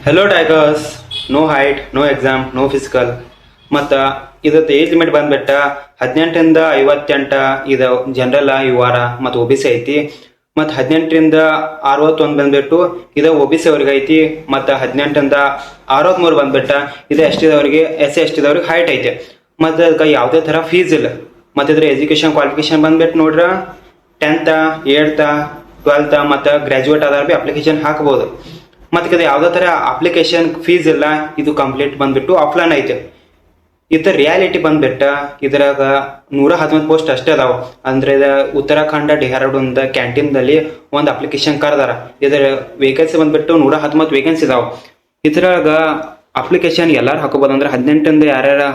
Hello tigers. No height, no exam, no physical. ಮತ್ತು ಇದಕ್ಕೆ age limit ಬಂದ್ಬಿಟ್ಟ 18ರಿಂದ 58 ಇದು ಜನರಲ್ ಯು ಆರ್ ಮತ್ತು ಒ ಬಿ ಸಿ ಐತಿ. ಮತ್ತು 18ರಿಂದ 61 ಬಂದ್ಬಿಟ್ಟು ಇದು ಒ ಬಿ ಸಿ ಅವ್ರಿಗೆ ಐತಿ. ಮತ್ತು 18ರಿಂದ 63 ಬಂದ್ಬಿಟ್ಟ ಇದು ಎಸ್ ಟಿದವ್ರಿಗೆ, ಎಸ್ ಸಿ ಎಸ್ ಟಿದವ್ರಿಗೆ ಹೈಟ್ ಐತೆ. ಮತ್ತು ಅದಕ್ಕೆ ಯಾವುದೇ ಥರ ಫೀಸ್ ಇಲ್ಲ. ಮತ್ತು ಇದ್ರ ಎಜುಕೇಷನ್ ಕ್ವಾಲಿಫಿಕೇಶನ್ ಬಂದ್ಬಿಟ್ಟು ನೋಡ್ರ 10th, 8th, 12th ಮತ್ತು ಗ್ರ್ಯಾಜುಯೇಟ್ ಆದವ್ರು ಭೀ ಅಪ್ಲಿಕೇಶನ್ ಹಾಕ್ಬೋದು. ಮತ್ತು ಇದು ಯಾವುದೇ ಥರ ಅಪ್ಲಿಕೇಶನ್ ಫೀಸ್ ಇಲ್ಲ. ಇದು ಕಂಪ್ಲೀಟ್ ಬಂದ್ಬಿಟ್ಟು ಆಫ್ಲೈನ್ ಐತೆ. ಇದರ ರಿಯಾಲಿಟಿ ಬಂದ್ಬಿಟ್ಟ ಇದ್ರಾಗ 119 ಪೋಸ್ಟ್ ಅಷ್ಟೇ ಅದಾವ. ಅಂದ್ರೆ ಉತ್ತರಾಖಂಡ ಡೆಹ್ರಾಡೂನ್ದ ಕ್ಯಾಂಟೀನ್ದಲ್ಲಿ ಒಂದು ಅಪ್ಲಿಕೇಶನ್ ಕರೆದಾರ. ಇದರ ವೇಕೆನ್ಸಿ ಬಂದ್ಬಿಟ್ಟು 119 ವೇಕೆನ್ಸಿ ಇದಾವ. ಇದ್ರಾಗ ಅಪ್ಲಿಕೇಶನ್ ಎಲ್ಲಾರು ಹಾಕೋಬಹುದು. ಅಂದ್ರೆ 18ರಿಂದ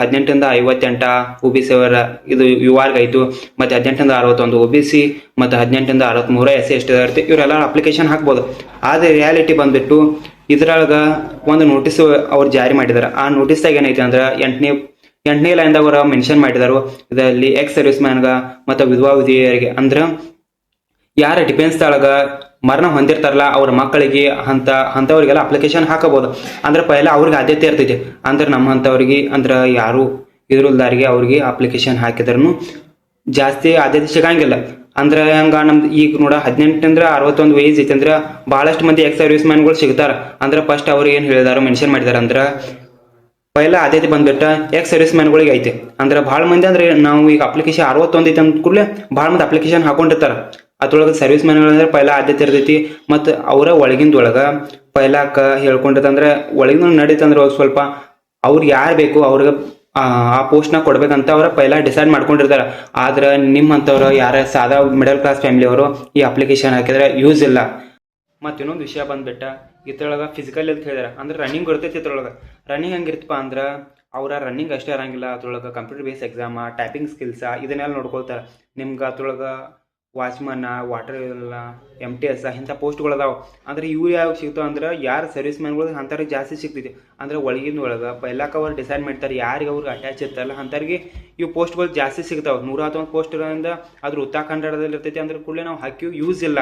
18ರಿಂದ 58 ಒ ಬಿ ಸಿ ಅವರ ಇದು ಯು ಆರ್ಗೆ ಆಯ್ತು. ಮತ್ತೆ 18ರಿಂದ 61 ಒ ಬಿ ಸಿ ಮತ್ತು 18ರಿಂದ 63 ಎಸ್ ಸಿ ಎಸ್ ಟಿ ಇರುತ್ತೆ. ಇವರೆಲ್ಲ ಅಪ್ಲಿಕೇಶನ್ ಹಾಕ್ಬೋದು. ಆದ್ರೆ ರಿಯಾಲಿಟಿ ಬಂದ್ಬಿಟ್ಟು ಇದ್ರೊಳಗ ಒಂದು ನೋಟಿಸ್ ಅವ್ರು ಜಾರಿ ಮಾಡಿದಾರೆ. ಆ ನೋಟಿಸ್ದಾಗ ಏನೈತೆ ಅಂದ್ರೆ 8ನೇ ಲೈನ್ದಾಗ ಅವ್ರು ಮೆನ್ಷನ್ ಮಾಡಿದಾರು, ಇದರಲ್ಲಿ ಎಕ್ಸ್ ಸರ್ವಿಸ್ ಮ್ಯಾನ್ಗ ಮತ್ತು ವಿಧವಾ ವಿಧಿಯರಿಗೆ ಅಂದ್ರೆ ಯಾರ ಡಿಫೆನ್ಸ್ ಒಳಗ ಮರಣ ಹೊಂದಿರ್ತಾರಲ್ಲ ಅವ್ರ ಮಕ್ಕಳಿಗೆ ಅಂಥವ್ರಿಗೆಲ್ಲ ಅಪ್ಲಿಕೇಶನ್ ಹಾಕಬಹುದು. ಅಂದ್ರೆ ಪೈಲ ಅವ್ರಿಗೆ ಆದ್ಯತೆ ಇರ್ತೈತಿ. ಅಂದ್ರೆ ನಮ್ಮಂಥವ್ರಿಗೆ ಅಂದ್ರೆ ಯಾರು ಇದ್ರಲ್ದಾರಿಗೆ ಅವ್ರಿಗೆ ಅಪ್ಲಿಕೇಶನ್ ಹಾಕಿದ್ರೂ ಜಾಸ್ತಿ ಆದ್ಯತೆ ಸಿಗಂಗಿಲ್ಲ. ಅಂದ್ರೆ ಹಂಗ ನಮ್ದು ಈಗ ನೋಡ 18ರಿಂದ 61 ಏಜ್ ಐತಿ ಅಂದ್ರೆ ಬಹಳಷ್ಟು ಮಂದಿ ಎಕ್ಸ್ ಸರ್ವಿಸ್ ಮ್ಯಾನ್ಗಳು ಸಿಗ್ತಾರ. ಅಂದ್ರೆ ಫಸ್ಟ್ ಅವ್ರು ಏನ್ ಹೇಳಿದಾರ ಮೆನ್ಷನ್ ಮಾಡಿದಾರ ಅಂದ್ರೆ ಪೈಲ ಆದ್ಯತೆ ಬಂದ್ಬಿಟ್ಟ ಎಕ್ಸ್ ಸರ್ವಿಸ್ ಮ್ಯಾನ್ಗಳಿಗೆ ಐತಿ. ಅಂದ್ರೆ ಭಾಳ ಮಂದಿ ಅಂದ್ರೆ ನಾವು ಈಗ ಅಪ್ಲಿಕೇಶನ್ 61 ಐತಿ ಅಂದ ಕೂಡಲೇ ಭಾಳ ಮಂದಿ ಅಪ್ಲಿಕೇಶನ್ ಹಾಕೊಂಡಿರ್ತಾರ. ಅದ್ರೊಳಗೆ ಸರ್ವಿಸ್ ಮ್ಯಾನ್ಗಳಂದ್ರೆ ಪೈಲ ಆದ್ಯತೆ ಇರ್ತೈತಿ. ಮತ್ತು ಅವರ ಒಳಗಿಂದೊಳಗ ಪೈಲಾಕ ಹೇಳ್ಕೊಂಡಿರ್ತಂದ್ರೆ ಒಳಗಿನ ನಡೀತಂದ್ರೆ ಸ್ವಲ್ಪ ಅವ್ರಿಗೆ ಯಾರು ಬೇಕು ಅವ್ರಿಗೆ ಆ ಪೋಸ್ಟ್ನ ಕೊಡ್ಬೇಕಂತ ಅವ್ರ ಪೈಲ ಡಿಸೈಡ್ ಮಾಡ್ಕೊಂಡಿರ್ತಾರ. ಆದ್ರೆ ನಿಮ್ಮಂಥವ್ರು ಯಾರ ಸಾದಾ ಮಿಡಲ್ ಕ್ಲಾಸ್ ಫ್ಯಾಮಿಲಿ ಅವರು ಈ ಅಪ್ಲಿಕೇಶನ್ ಹಾಕಿದ್ರೆ ಯೂಸ್ ಇಲ್ಲ. ಮತ್ತು ಇನ್ನೊಂದು ವಿಷಯ ಬಂದ್ಬಿಟ್ಟ ಇದ್ರೊಳಗೆ ಫಿಸಿಕಲ್ ಅಂತ ಹೇಳಿದಾರೆ. ಅಂದ್ರೆ ರನ್ನಿಂಗ್ ಇರ್ತೈತಿ. ಇದ್ರೊಳಗೆ ರನ್ನಿಂಗ್ ಹೆಂಗಿರ್ತಪ್ಪ ಅಂದ್ರೆ ಅವರ ರನ್ನಿಂಗ್ ಅಷ್ಟೇ ಇರಂಗಿಲ್ಲ. ಅದ್ರೊಳಗೆ ಕಂಪ್ಯೂಟರ್ ಬೇಸ್ ಎಕ್ಸಾಮ, ಟೈಪಿಂಗ್ ಸ್ಕಿಲ್ಸ ಇದನ್ನೆಲ್ಲ ನೋಡ್ಕೊಳ್ತಾರೆ. ನಿಮ್ಗೆ ಅದ್ರೊಳಗೆ ವಾಚ್ಮನ್, ವಾಟರ್ ಇಲ್ಲ, MTS ಇಂಥ ಪೋಸ್ಟ್ಗಳು ಅಂದ್ರೆ ಇವು ಯಾವ ಸಿಗ್ತಾವ ಅಂದ್ರೆ ಯಾರು ಸರ್ವಿಸ್ ಮ್ಯಾನ್ಗಳು ಅಂಥವ್ರಿಗೆ ಜಾಸ್ತಿ ಸಿಗ್ತೈತಿ. ಅಂದ್ರೆ ಒಳಗಿನ ಒಳಗೆ ಪೈಲಾಕ ಅವ್ರು ಡಿಸೈಡ್ ಮಾಡ್ತಾರೆ ಯಾರಿಗೆ ಅವ್ರಿಗೆ ಅಟ್ಯಾಚ್ ಇರ್ತಲ್ಲ ಅಂಥವ್ರಿಗೆ ಇವು ಪೋಸ್ಟ್ಗಳು ಜಾಸ್ತಿ ಸಿಗ್ತಾವೆ. 119 ಪೋಸ್ಟ್ ಇರೋದ್ರಿಂದ ಅದ್ರ ಉತ್ತರಾಖಂಡದಲ್ಲಿ ಇರ್ತೈತಿ. ಅಂದ್ರೆ ಕೂಡಲೇ ನಾವು ಹಾಕಿ ಯೂಸ್ ಇಲ್ಲ.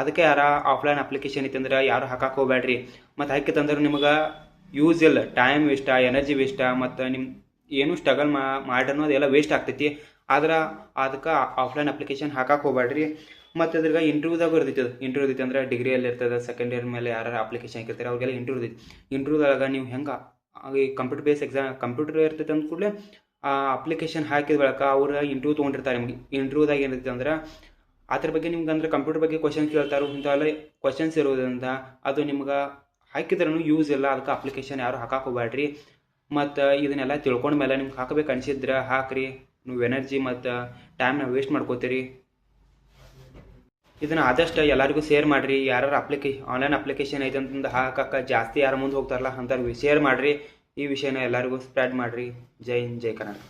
ಅದಕ್ಕೆ ಯಾರ ಆಫ್ಲೈನ್ ಅಪ್ಲಿಕೇಶನ್ ಐತಂದ್ರೆ ಯಾರು ಹಾಕಕ್ಕೆ ಹೋಗ್ಬೇಡ್ರಿ. ಮತ್ತು ಹಾಕಿತ್ತಂದ್ರೆ ನಿಮ್ಗೆ ಯೂಸ್ ಇಲ್ಲ. ಟೈಮ್ ವೇಸ್ಟ, ಎನರ್ಜಿ ವೇಸ್ಟ, ಮತ್ತು ನಿಮ್ಮ ಏನು ಸ್ಟ್ರಗಲ್ ಮಾಡೋದು ಎಲ್ಲ ವೇಸ್ಟ್ ಆಗ್ತೈತಿ. ಆದ್ರೆ ಅದಕ್ಕೆ ಆಫ್ಲೈನ್ ಅಪ್ಲಿಕೇಶನ್ ಹಾಕಕ್ಕೆ ಹೋಗ್ಬೇಡ್ರಿ. ಮತ್ತು ಅದ್ರಾಗ ಇಂಟರ್ವ್ಯೂದಾಗ ಇರ್ತೈತಿ. ಇಂಟರ್ವ್ಯೂ ಇರ್ತೈತಿ ಅಂದ್ರೆ ಡಿಗ್ರಿಯಲ್ಲಿ ಇರ್ತದೆ. ಸೆಕೆಂಡ್ ಇಯರ್ ಮೇಲೆ ಯಾರು ಅಪ್ಲಿಕೇಶನ್ ಹಾಕಿರ್ತಾರೆ ಅವ್ರಿಗೆಲ್ಲ ಇಂಟರ್ವ್ಯೂ ಇರ್ತೈತಿ. ಇಂಟರ್ವ್ಯೂದಾಗ ನೀವು ಹೆಂಗೆ ಈ ಕಂಪ್ಯೂಟರ್ ಬೇಸ್ ಎಕ್ಸಾಮ್ ಕಂಪ್ಯೂಟರ್ ಇರ್ತೈತೆ ಅಂದ ಕೂಡಲೇ ಆ ಅಪ್ಲಿಕೇಶನ್ ಹಾಕಿದ ಬಳಿಕ ಅವ್ರು ಇಂಟರ್ವ್ಯೂ ತೊಗೊಂಡಿರ್ತಾರೆ. ನಿಮಗೆ ಇಂಟರ್ವ್ಯೂದಾಗ ಏನಿರ್ತೈತೆ ಅಂದ್ರೆ ಅದ್ರ ಬಗ್ಗೆ ನಿಮ್ಗೆ ಅಂದ್ರೆ ಕಂಪ್ಯೂಟರ್ ಬಗ್ಗೆ ಕ್ವಶನ್ಸ್ ಕೇಳ್ತಾರೆ. ಇಂಥವೆಲ್ಲ ಕ್ವಶನ್ಸ್ ಇರೋದ್ರಿಂದ ಅದು ನಿಮ್ಗೆ ಹಾಕಿದ್ರೂ ಯೂಸ್ ಇಲ್ಲ. ಅದಕ್ಕೆ ಅಪ್ಲಿಕೇಶನ್ ಯಾರು ಹಾಕಕ್ಕೆ ಹೋಗ್ಬೇಡ್ರಿ. ಮತ್ತು ಇದನ್ನೆಲ್ಲ ತಿಳ್ಕೊಂಡ ಮೇಲೆ ನಿಮ್ಗೆ ಹಾಕಬೇಕು ಅನಿಸಿದ್ರೆ ಹಾಕ್ರಿ. ನೀವು ಎನರ್ಜಿ ಮತ್ತು ಟೈಮ್ನ ವೇಸ್ಟ್ ಮಾಡ್ಕೋತೀರಿ. ಇದನ್ನು ಆದಷ್ಟು ಎಲ್ಲರಿಗೂ ಶೇರ್ ಮಾಡಿರಿ. ಯಾರು ಆನ್ಲೈನ್ ಅಪ್ಲಿಕೇಶನ್ ಐತೆ ಅಂತಂದು ಹಾಕಕ್ಕೆ ಜಾಸ್ತಿ ಯಾರು ಮುಂದೆ ಹೋಗ್ತಾರಲ್ಲ ಅಂಥವ್ರಿಗೆ ಶೇರ್ ಮಾಡಿರಿ. ಈ ವಿಷಯನ ಎಲ್ಲರಿಗೂ ಸ್ಪ್ರೆಡ್ ಮಾಡಿರಿ. ಜೈ ಹಿಂದ್, ಜೈ ಕರ್ನಾಟಕ.